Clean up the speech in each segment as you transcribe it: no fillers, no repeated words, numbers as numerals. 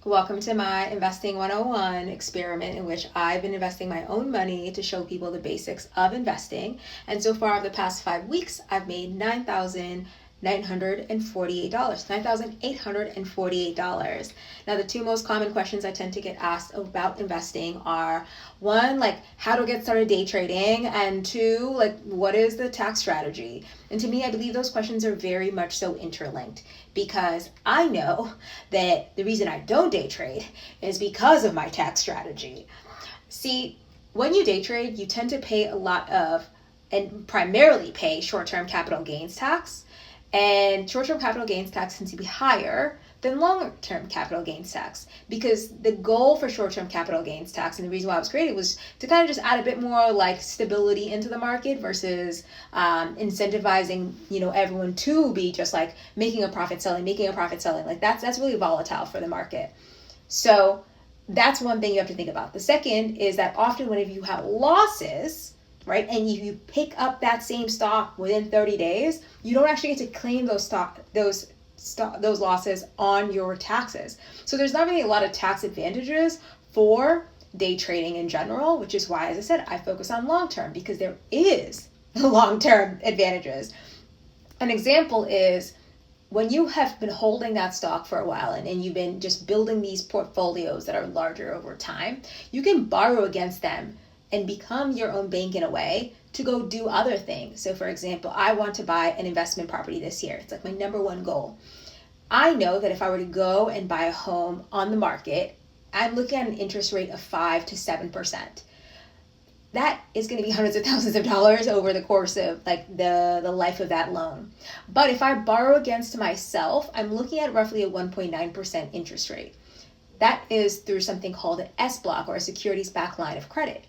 Welcome to my Investing 101 experiment in which I've been investing my own money to show people the basics of investing. And so far, over the past 5 weeks, I've made $9,948, $9,848. Now, the two most common questions I tend to get asked about investing are one, like how to get started day trading, and two, like what is the tax strategy? And to me, I believe those questions are very much so interlinked because I know that the reason I don't day trade is because of my tax strategy. See, when you day trade, you tend to pay a lot of and primarily pay short-term capital gains tax. And short-term capital gains tax tends to be higher than long-term capital gains tax because the goal for short-term capital gains tax and the reason why it was created was to kind of just add a bit more like stability into the market versus incentivizing everyone to be just like making a profit selling. Like that's really volatile for the market. So that's one thing you have to think about. The second is that often whenever you have losses, right, and you pick up that same stock within 30 days, you don't actually get to claim those losses on your taxes. So there's not really a lot of tax advantages for day trading in general, which is why, as I said, I focus on long-term because there is long-term advantages. An example is when you have been holding that stock for a while and you've been just building these portfolios that are larger over time, you can borrow against them and become your own bank in a way to go do other things. So for example, I want to buy an investment property this year. It's like my number one goal. I know that if I were to go and buy a home on the market, I'm looking at an interest rate of 5 to 7%. That is going to be hundreds of thousands of dollars over the course of like the life of that loan. But if I borrow against myself, I'm looking at roughly a 1.9% interest rate. That is through something called an SBLOC or a securities-backed line of credit.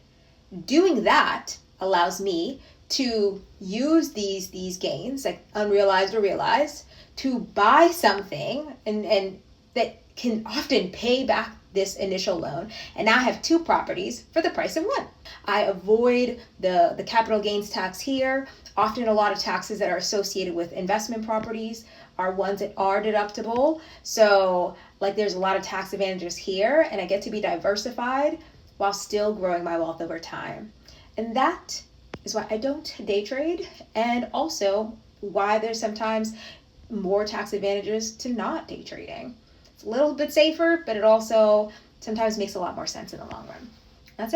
Doing that allows me to use these gains, like unrealized or realized, to buy something and that can often pay back this initial loan, and now I have two properties for the price of one. I avoid the capital gains tax here. Often a lot of taxes that are associated with investment properties are ones that are deductible. So like there's a lot of tax advantages here, and I get to be diversified while still growing my wealth over time. And that is why I don't day trade, and also why there's sometimes more tax advantages to not day trading. It's a little bit safer, but it also sometimes makes a lot more sense in the long run.